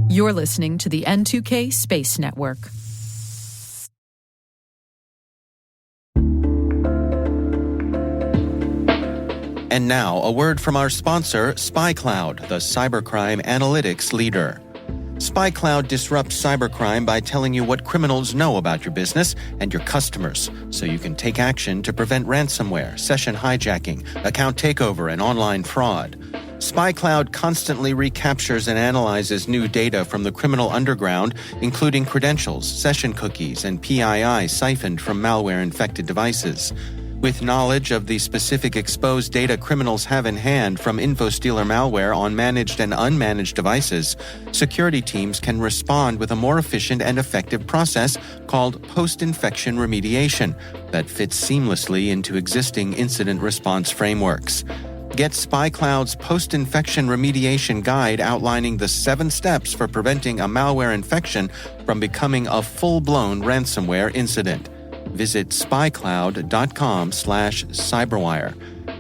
You're listening to the N2K Space Network. And now, a word from our sponsor, SpyCloud, the cybercrime analytics leader. SpyCloud disrupts cybercrime by telling you what criminals know about your business and your customers, so you can take action to prevent ransomware, session hijacking, account takeover, and online fraud. SpyCloud constantly recaptures and analyzes new data from the criminal underground, including credentials, session cookies, and PII siphoned from malware-infected devices. With knowledge of the specific exposed data criminals have in hand from InfoStealer malware on managed and unmanaged devices, security teams can respond with a more efficient and effective process called post-infection remediation that fits seamlessly into existing incident response frameworks. Get SpyCloud's post-infection remediation guide outlining the 7 steps for preventing a malware infection from becoming a full-blown ransomware incident. Visit spycloud.com/cyberwire.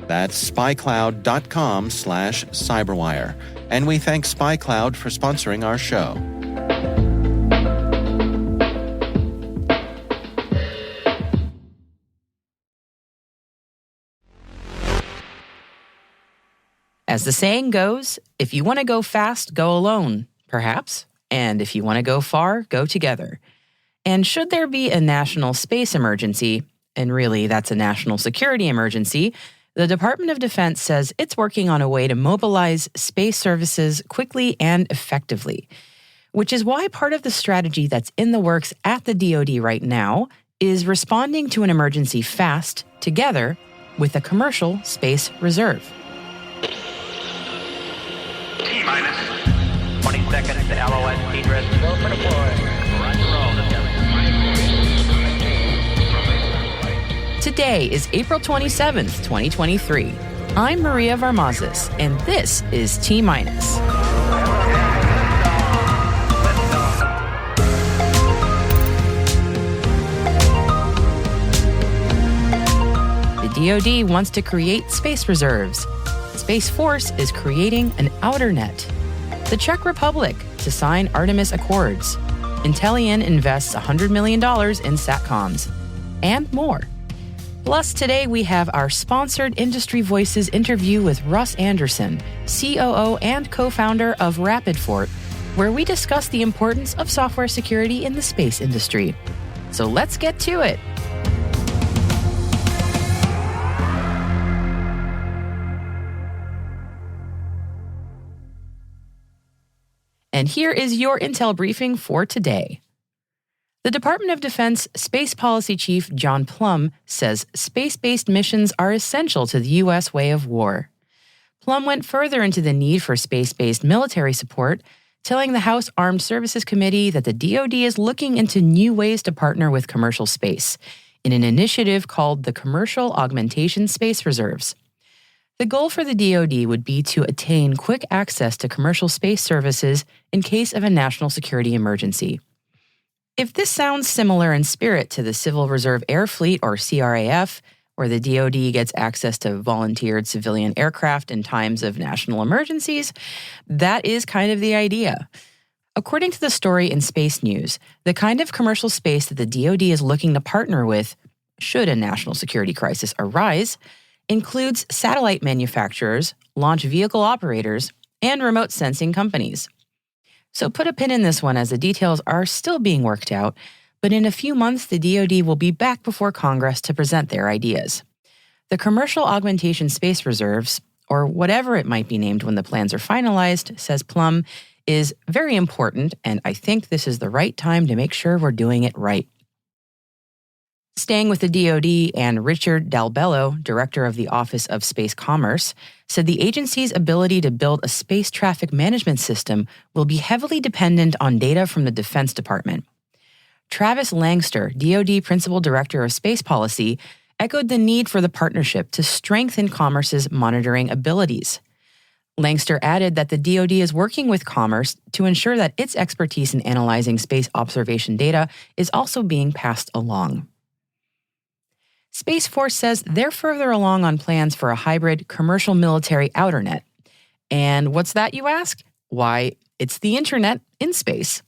That's spycloud.com/cyberwire. And we thank SpyCloud for sponsoring our show. As the saying goes, if you want to go fast, go alone, perhaps. And if you want to go far, go together. And should there be a national space emergency, and really that's a national security emergency, the Department of Defense says it's working on a way to mobilize space services quickly and effectively, which is why part of the strategy that's in the works at the DoD right now is responding to an emergency fast, together, with a commercial space reserve. T-minus 20 seconds to LOS T-dress. Go for deploy. Today is April 27th, 2023. I'm Maria Varmazis, and this is T-minus. The DoD wants to create space reserves. Space Force is creating an outernet. The Czech Republic to sign Artemis Accords. Intellian invests $100 million in satcoms. And more. Plus, today we have our sponsored Industry Voices interview with Russ Anderson, COO and co-founder of RapidFort, where we discuss the importance of software security in the space industry. So let's get to it. And here is your intel briefing for today. The Department of Defense Space Policy Chief John Plum says space-based missions are essential to the U.S. way of war. Plum went further into the need for space-based military support, telling the House Armed Services Committee that the DoD is looking into new ways to partner with commercial space in an initiative called the Commercial Augmentation Space Reserves. The goal for the DoD would be to attain quick access to commercial space services in case of a national security emergency. If this sounds similar in spirit to the Civil Reserve Air Fleet, or CRAF, where the DoD gets access to volunteered civilian aircraft in times of national emergencies, that is kind of the idea. According to the story in Space News, the kind of commercial space that the DoD is looking to partner with, should a national security crisis arise, includes satellite manufacturers, launch vehicle operators, and remote sensing companies. So put a pin in this one as the details are still being worked out, but in a few months the DoD will be back before Congress to present their ideas. The Commercial Augmentation Space Reserves, or whatever it might be named when the plans are finalized, says Plum, is very important, and I think this is the right time to make sure we're doing it right. Staying with the DoD, and Richard Dalbello, director of the Office of Space Commerce, said the agency's ability to build a space traffic management system will be heavily dependent on data from the Defense Department. Travis Langster, DoD Principal Director of Space Policy, echoed the need for the partnership to strengthen Commerce's monitoring abilities. Langster added that the DoD is working with Commerce to ensure that its expertise in analyzing space observation data is also being passed along. Space Force says they're further along on plans for a hybrid commercial military outernet. And what's that, you ask? Why, it's the internet in space,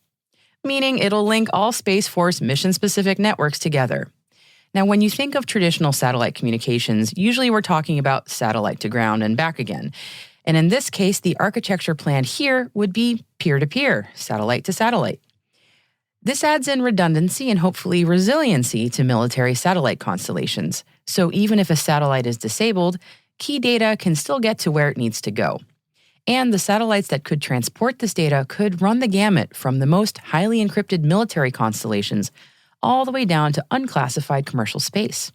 meaning it'll link all Space Force mission-specific networks together. Now, when you think of traditional satellite communications, usually we're talking about satellite to ground and back again. And in this case, the architecture planned here would be peer-to-peer, satellite to satellite. This adds in redundancy and hopefully resiliency to military satellite constellations. So even if a satellite is disabled, key data can still get to where it needs to go. And the satellites that could transport this data could run the gamut from the most highly encrypted military constellations all the way down to unclassified commercial space.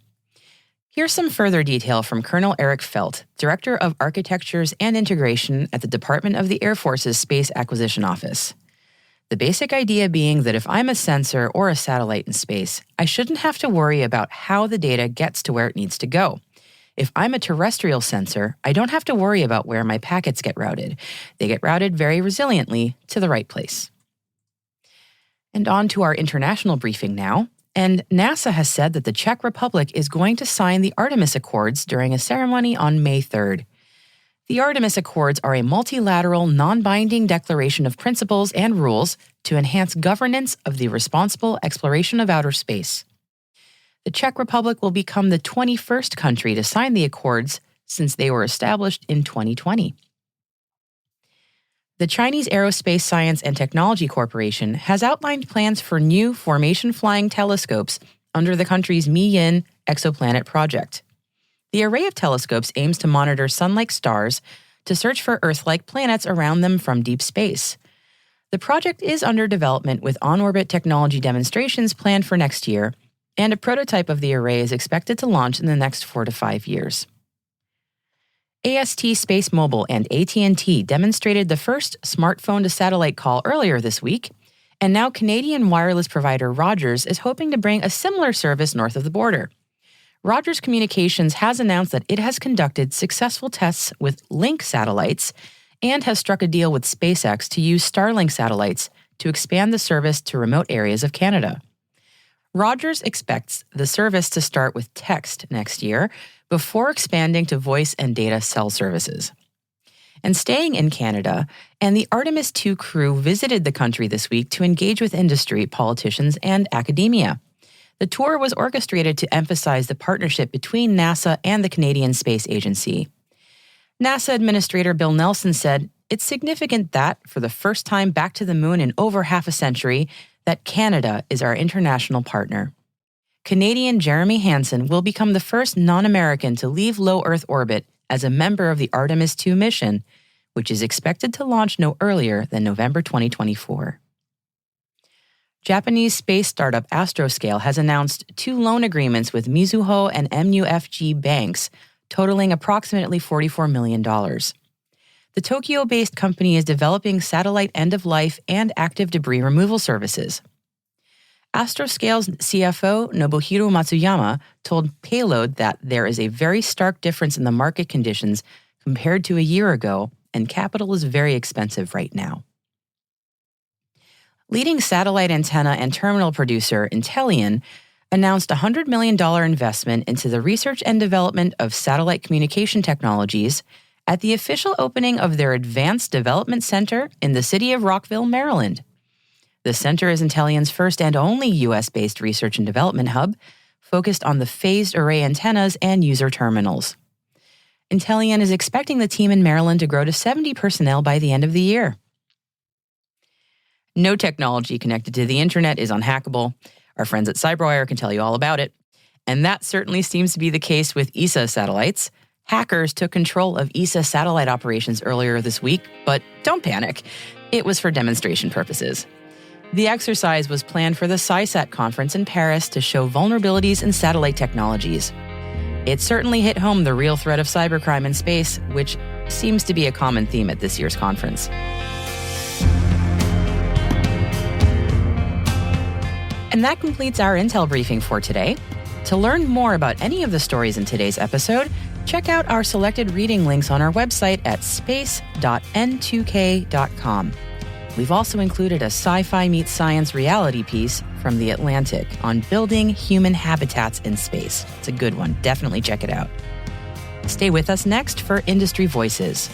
Here's some further detail from Colonel Eric Felt, Director of Architectures and Integration at the Department of the Air Force's Space Acquisition Office. The basic idea being that if I'm a sensor or a satellite in space, I shouldn't have to worry about how the data gets to where it needs to go. If I'm a terrestrial sensor, I don't have to worry about where my packets get routed. They get routed very resiliently to the right place. And on to our international briefing now. And NASA has said that the Czech Republic is going to sign the Artemis Accords during a ceremony on May 3rd. The Artemis Accords are a multilateral, non-binding declaration of principles and rules to enhance governance of the responsible exploration of outer space. The Czech Republic will become the 21st country to sign the accords since they were established in 2020. The Chinese Aerospace Science and Technology Corporation has outlined plans for new formation-flying telescopes under the country's Mi-Yin exoplanet project. The array of telescopes aims to monitor sun-like stars to search for Earth-like planets around them from deep space. The project is under development with on-orbit technology demonstrations planned for next year, and a prototype of the array is expected to launch in the next 4 to 5 years. AST Space Mobile and AT&T demonstrated the first smartphone-to-satellite call earlier this week, and now Canadian wireless provider Rogers is hoping to bring a similar service north of the border. Rogers Communications has announced that it has conducted successful tests with Link satellites and has struck a deal with SpaceX to use Starlink satellites to expand the service to remote areas of Canada. Rogers expects the service to start with text next year before expanding to voice and data cell services. And staying in Canada, and the Artemis II crew visited the country this week to engage with industry, politicians, and academia. The tour was orchestrated to emphasize the partnership between NASA and the Canadian Space Agency. NASA Administrator Bill Nelson said, "It's significant that, for the first time back to the moon in over half a century, that Canada is our international partner." Canadian Jeremy Hansen will become the first non-American to leave low Earth orbit as a member of the Artemis II mission, which is expected to launch no earlier than November 2024. Japanese space startup Astroscale has announced 2 loan agreements with Mizuho and MUFG banks, totaling approximately $44 million. The Tokyo-based company is developing satellite end-of-life and active debris removal services. Astroscale's CFO, Nobuhiro Matsuyama, told Payload that there is a very stark difference in the market conditions compared to a year ago, and capital is very expensive right now. Leading satellite antenna and terminal producer Intellian announced a $100 million investment into the research and development of satellite communication technologies at the official opening of their Advanced Development Center in the city of Rockville, Maryland. The center is Intellian's first and only U.S.-based research and development hub, focused on the phased array antennas and user terminals. Intellian is expecting the team in Maryland to grow to 70 personnel by the end of the year. No technology connected to the internet is unhackable. Our friends at CyberWire can tell you all about it. And that certainly seems to be the case with ESA satellites. Hackers took control of ESA satellite operations earlier this week, but don't panic. It was for demonstration purposes. The exercise was planned for the SciSat conference in Paris to show vulnerabilities in satellite technologies. It certainly hit home the real threat of cybercrime in space, which seems to be a common theme at this year's conference. And that completes our Intel briefing for today. To learn more about any of the stories in today's episode, check out our selected reading links on our website at space.n2k.com. We've also included a sci-fi meets science reality piece from The Atlantic on building human habitats in space. It's a good one. Definitely check it out. Stay with us next for Industry Voices.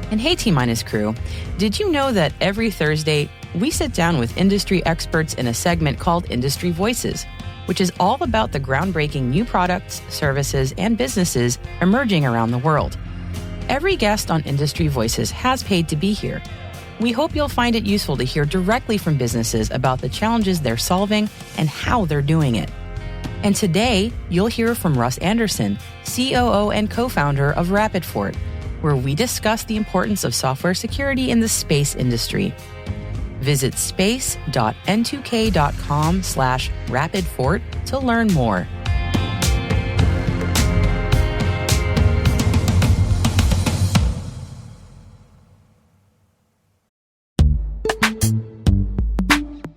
And hey, T-Minus crew, did you know that every Thursday we sit down with industry experts in a segment called Industry Voices, which is all about the groundbreaking new products, services, and businesses emerging around the world. Every guest on Industry Voices has paid to be here. We hope you'll find it useful to hear directly from businesses about the challenges they're solving and how they're doing it. And today, you'll hear from Russ Anderson, COO and co-founder of RapidFort, where we discuss the importance of software security in the space industry. Visit space.n2k.com/rapidfort to learn more.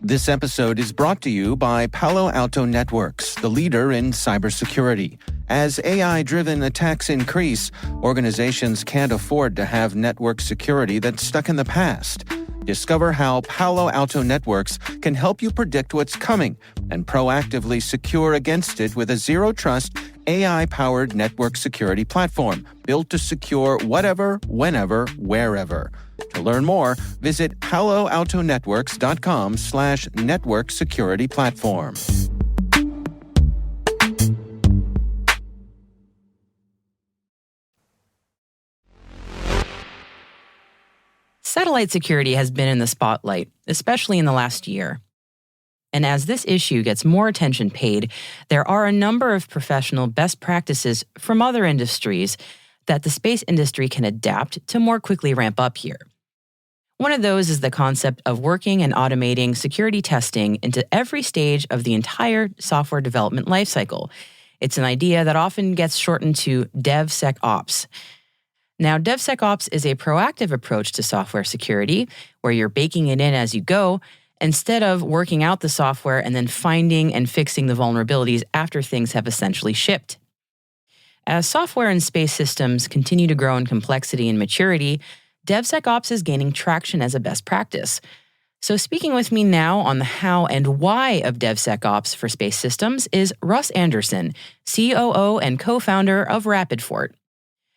This episode is brought to you by Palo Alto Networks, the leader in cybersecurity. As AI-driven attacks increase, organizations can't afford to have network security that's stuck in the past. Discover how Palo Alto Networks can help you predict what's coming and proactively secure against it with a zero-trust, AI-powered network security platform built to secure whatever, whenever, wherever. To learn more, visit paloaltonetworks.com/network security platform. Satellite security has been in the spotlight, especially in the last year. And as this issue gets more attention paid, there are a number of professional best practices from other industries that the space industry can adapt to more quickly ramp up here. One of those is the concept of working and automating security testing into every stage of the entire software development lifecycle. It's an idea that often gets shortened to DevSecOps. Now, DevSecOps is a proactive approach to software security where you're baking it in as you go instead of working out the software and then finding and fixing the vulnerabilities after things have essentially shipped. As software and space systems continue to grow in complexity and maturity, DevSecOps is gaining traction as a best practice. So speaking with me now on the how and why of DevSecOps for space systems is Russ Anderson, COO and co-founder of RapidFort.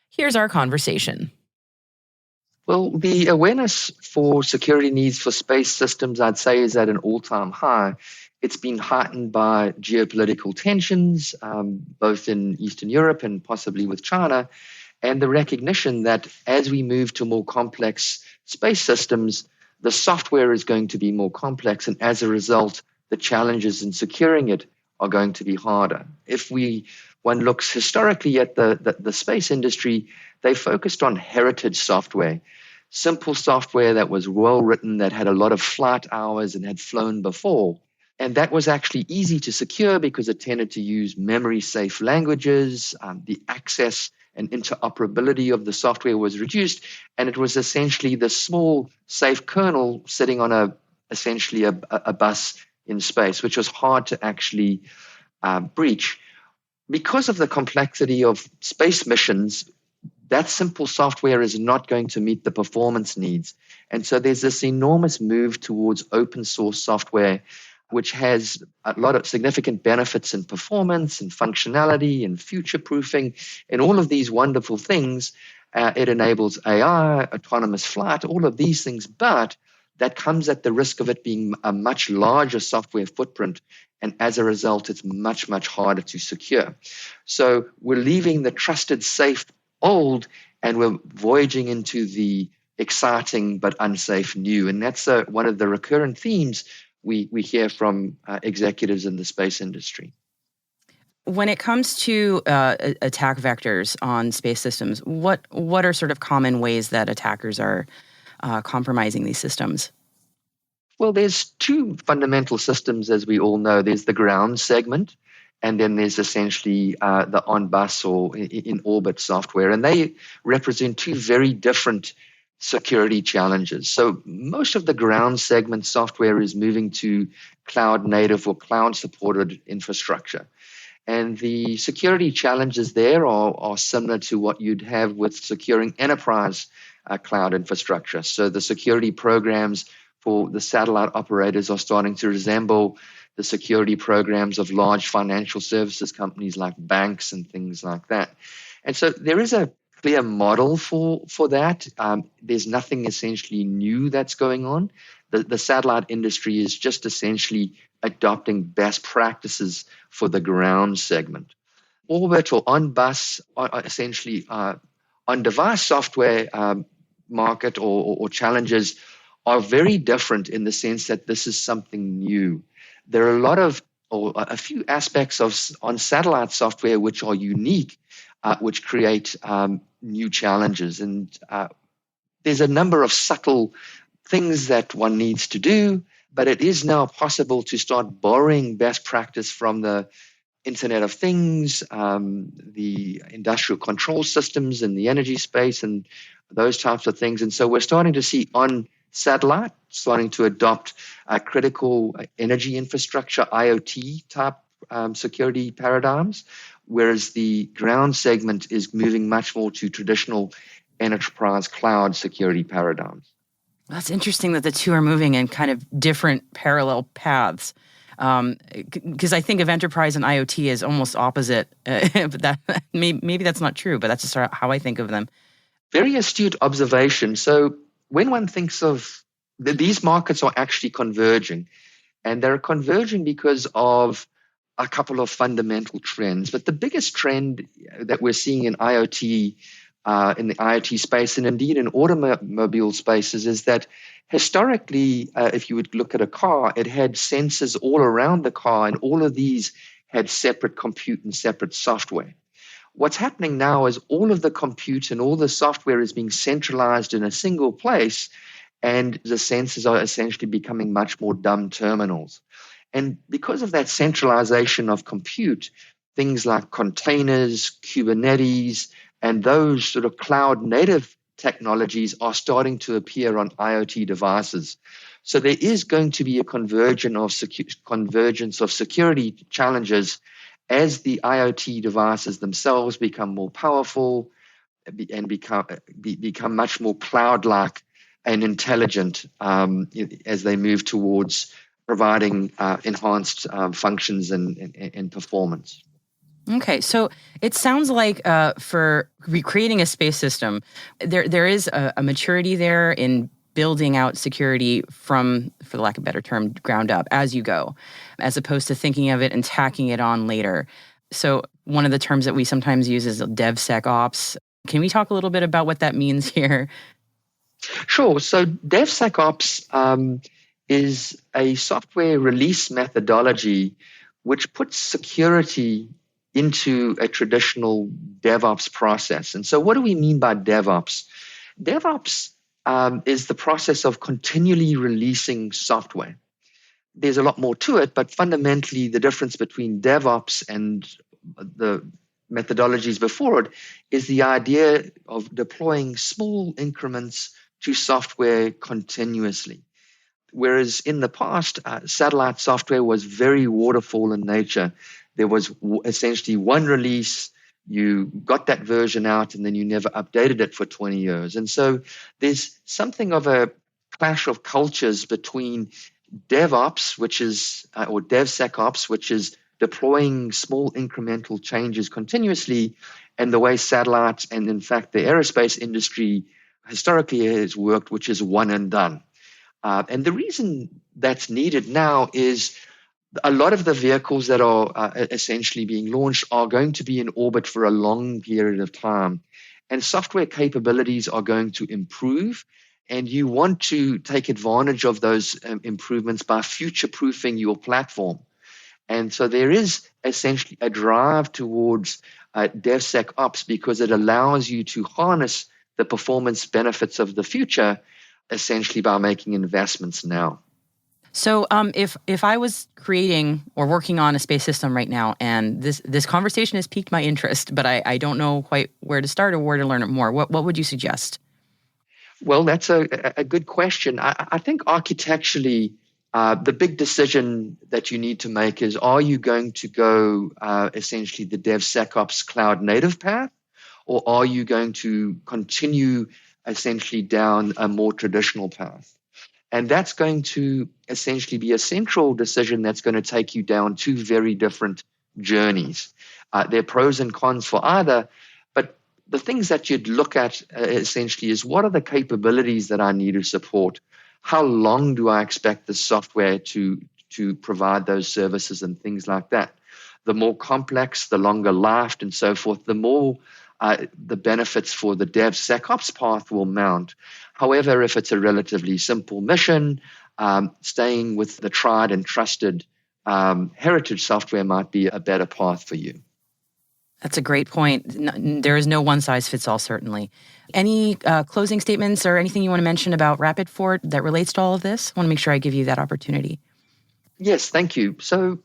Here's our conversation. Well, the awareness for security needs for space systems, I'd say, is at an all-time high. It's been heightened by geopolitical tensions, both in Eastern Europe and possibly with China, and the recognition that as we move to more complex space systems, the software is going to be more complex, and as a result, the challenges in securing it are going to be harder. If one looks historically at the space industry, they focused on heritage software, simple software that was well-written, that had a lot of flight hours and had flown before. And that was actually easy to secure because it tended to use memory-safe languages, the access and interoperability of the software was reduced, and it was essentially the small, safe kernel sitting on essentially a bus in space, which was hard to actually breach. Because of the complexity of space missions, that simple software is not going to meet the performance needs. And so there's this enormous move towards open source software, which has a lot of significant benefits in performance and functionality and future-proofing and all of these wonderful things. It enables AI, autonomous flight, all of these things, but that comes at the risk of it being a much larger software footprint. And as a result, it's much, much harder to secure. So we're leaving the trusted, safe, old, and we're voyaging into the exciting but unsafe new. And that's one of the recurrent themes we hear from executives in the space industry. When it comes to attack vectors on space systems, what are sort of common ways that attackers are compromising these systems? Well, there's two fundamental systems, as we all know. There's the ground segment, and then there's essentially the on-bus or in-orbit software. And they represent two very different security challenges. So most of the ground segment software is moving to cloud-native or cloud-supported infrastructure. And the security challenges there are similar to what you'd have with securing enterprise cloud infrastructure. So the security programs for the satellite operators are starting to resemble the security programs of large financial services companies like banks and things like that. And so there is a clear model for that. There's nothing essentially new that's going on. The satellite industry is just essentially adopting best practices for the ground segment. Orbit or on-bus, essentially on-device software market or challenges are very different in the sense that this is something new. There are a few aspects on satellite software which are unique, which create new challenges. And there's a number of subtle things that one needs to do, but it is now possible to start borrowing best practice from the Internet of Things, the industrial control systems in the energy space, and those types of things. And so we're starting to see on satellite starting to adopt critical energy infrastructure, IoT type security paradigms, whereas the ground segment is moving much more to traditional enterprise cloud security paradigms. That's interesting that the two are moving in kind of different parallel paths. Because I think of enterprise and IoT as almost opposite, but that maybe that's not true, but that's just how I think of them. Very astute observation. So when one thinks of these markets are actually converging, and they're converging because of a couple of fundamental trends. But the biggest trend that we're seeing in IoT, in the IoT space, and indeed in automobile spaces, is that historically, if you would look at a car, it had sensors all around the car, and all of these had separate compute and separate software. What's happening now is all of the compute and all the software is being centralized in a single place, and the sensors are essentially becoming much more dumb terminals. And because of that centralization of compute, things like containers, Kubernetes, and those sort of cloud native technologies are starting to appear on IoT devices. So there is going to be a convergence of security challenges as the IoT devices themselves become more powerful and become much more cloud-like and intelligent as they move towards providing enhanced functions and performance. Okay, so it sounds like for recreating a space system, there is a maturity there in building out security from, for the lack of a better term, ground up as you go, as opposed to thinking of it and tacking it on later. So one of the terms that we sometimes use is DevSecOps. Can we talk a little bit about what that means here? Sure. So DevSecOps is a software release methodology which puts security into a traditional DevOps process. And so what do we mean by DevOps? DevOps is the process of continually releasing software. There's a lot more to it, but fundamentally the difference between DevOps and the methodologies before it is the idea of deploying small increments to software continuously. Whereas in the past, satellite software was very waterfall in nature. There was essentially one release, you got that version out, and then you never updated it for 20 years. And so there's something of a clash of cultures between DevOps, or DevSecOps, which is deploying small incremental changes continuously, and the way satellites and, in fact, the aerospace industry historically has worked, which is one and done. And the reason that's needed now is a lot of the vehicles that are essentially being launched are going to be in orbit for a long period of time. And software capabilities are going to improve. And you want to take advantage of those improvements by future-proofing your platform. And so there is essentially a drive towards DevSecOps because it allows you to harness the performance benefits of the future essentially by making investments now. So if I was creating or working on a space system right now, and this conversation has piqued my interest, but I don't know quite where to start or where to learn it more, what would you suggest? Well, that's a good question. I think architecturally, the big decision that you need to make is, are you going to go essentially the DevSecOps cloud native path, or are you going to continue essentially down a more traditional path? And that's going to essentially be a central decision that's going to take you down two very different journeys. There are pros and cons for either, but the things that you'd look at essentially is, what are the capabilities that I need to support? How long do I expect the software to provide those services and things like that? The more complex, the longer lived and so forth, the more the benefits for the DevSecOps path will mount. However, if it's a relatively simple mission, staying with the tried and trusted heritage software might be a better path for you. That's a great point. There is no one size fits all, certainly. Any closing statements or anything you want to mention about RapidFort that relates to all of this? I want to make sure I give you that opportunity. Yes, thank you. So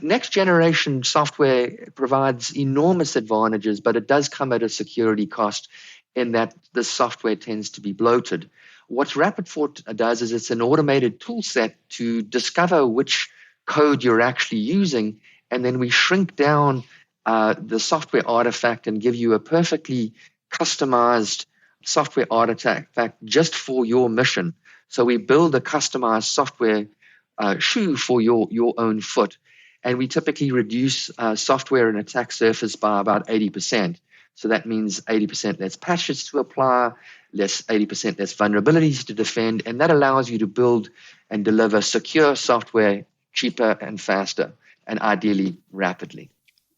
next generation software provides enormous advantages, but it does come at a security cost in that the software tends to be bloated. What RapidFort does is it's an automated tool set to discover which code you're actually using, and then we shrink down the software artifact and give you a perfectly customized software artifact just for your mission. So we build a customized software shoe for your own foot. And we typically reduce software and attack surface by about 80%. So that means 80% less patches to apply, 80% less vulnerabilities to defend, and that allows you to build and deliver secure software cheaper and faster, and ideally rapidly.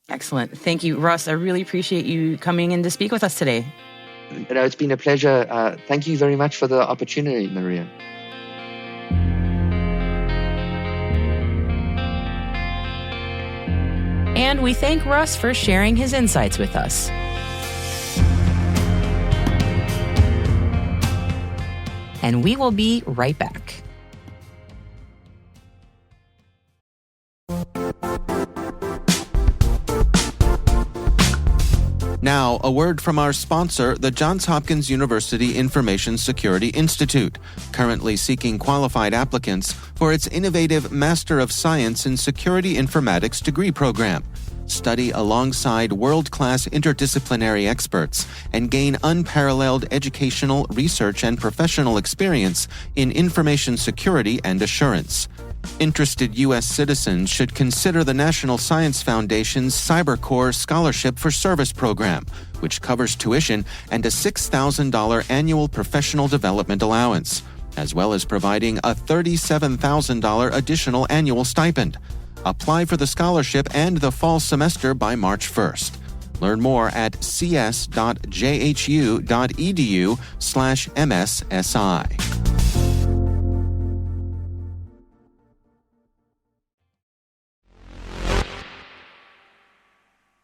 Excellent. Thank you, Russ. I really appreciate you coming in to speak with us today. It's been a pleasure. Thank you very much for the opportunity, Maria. And we thank Russ for sharing his insights with us. And we will be right back. Now, a word from our sponsor, the Johns Hopkins University Information Security Institute, currently seeking qualified applicants for its innovative Master of Science in Security Informatics degree program. Study alongside world-class interdisciplinary experts and gain unparalleled educational, research, and professional experience in information security and assurance. Interested U.S. citizens should consider the National Science Foundation's CyberCore Scholarship for Service program, which covers tuition and a $6,000 annual professional development allowance, as well as providing a $37,000 additional annual stipend. Apply for the scholarship and the fall semester by March 1st. Learn more at cs.jhu.edu/MSSI.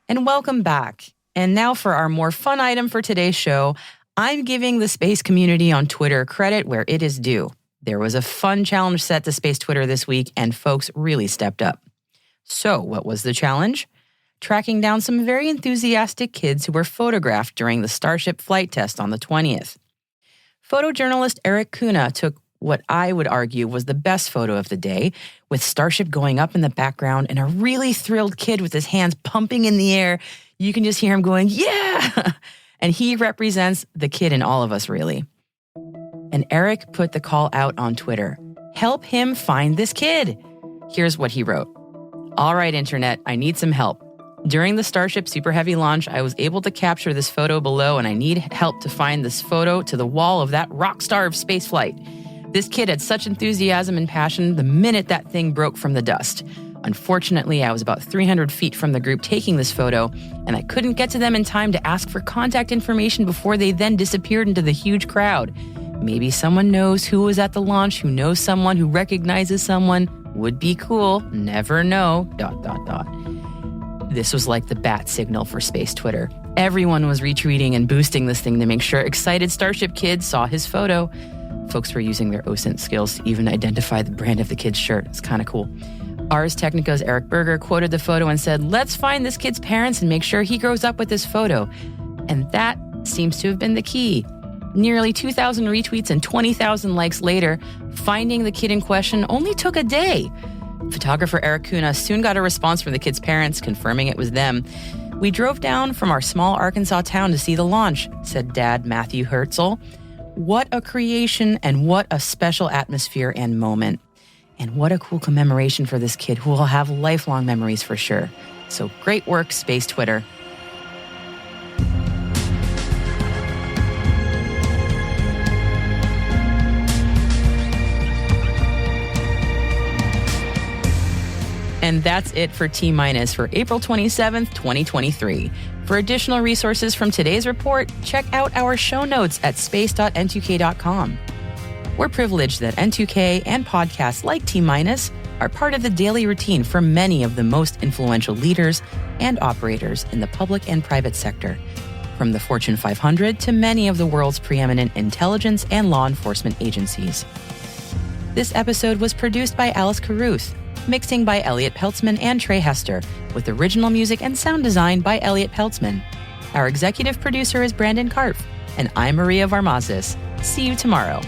And welcome back. And now for our more fun item for today's show, I'm giving the space community on Twitter credit where it is due. There was a fun challenge set to Space Twitter this week, and folks really stepped up. So, what was the challenge? Tracking down some very enthusiastic kids who were photographed during the Starship flight test on the 20th. Photojournalist Eric Kuna took what I would argue was the best photo of the day, with Starship going up in the background and a really thrilled kid with his hands pumping in the air. You can just hear him going, yeah! And he represents the kid in all of us, really. And Eric put the call out on Twitter. Help him find this kid. Here's what he wrote. All right, Internet, I need some help. During the Starship Super Heavy launch, I was able to capture this photo below, and I need help to find this photo to the wall of that rock star of spaceflight. This kid had such enthusiasm and passion the minute that thing broke from the dust. Unfortunately, I was about 300 feet from the group taking this photo, and I couldn't get to them in time to ask for contact information before they then disappeared into the huge crowd. Maybe someone knows who was at the launch, who knows someone, who recognizes someone. Would be cool. Never know. ... This was like the bat signal for Space Twitter. Everyone was retweeting and boosting this thing to make sure excited Starship kids saw his photo. Folks were using their OSINT skills to even identify the brand of the kid's shirt. It's kind of cool. Ars Technica's Eric Berger quoted the photo and said, "Let's find this kid's parents and make sure he grows up with this photo." And that seems to have been the key. Nearly 2,000 retweets and 20,000 likes later, finding the kid in question only took a day. Photographer Eric Kuna soon got a response from the kid's parents, confirming it was them. "We drove down from our small Arkansas town to see the launch," said Dad Matthew Herzl. What a creation and what a special atmosphere and moment. And what a cool commemoration for this kid who will have lifelong memories for sure. So great work, Space Twitter. And that's it for T- for April 27th, 2023. For additional resources from today's report, check out our show notes at space.n2k.com. We're privileged that N2K and podcasts like T- are part of the daily routine for many of the most influential leaders and operators in the public and private sector, from the Fortune 500 to many of the world's preeminent intelligence and law enforcement agencies. This episode was produced by Alice Carruth, mixing by Elliot Peltzman and Trey Hester, with original music and sound design by Elliot Peltzman. Our executive producer is Brandon Karpf, and I'm Maria Varmazis. See you tomorrow.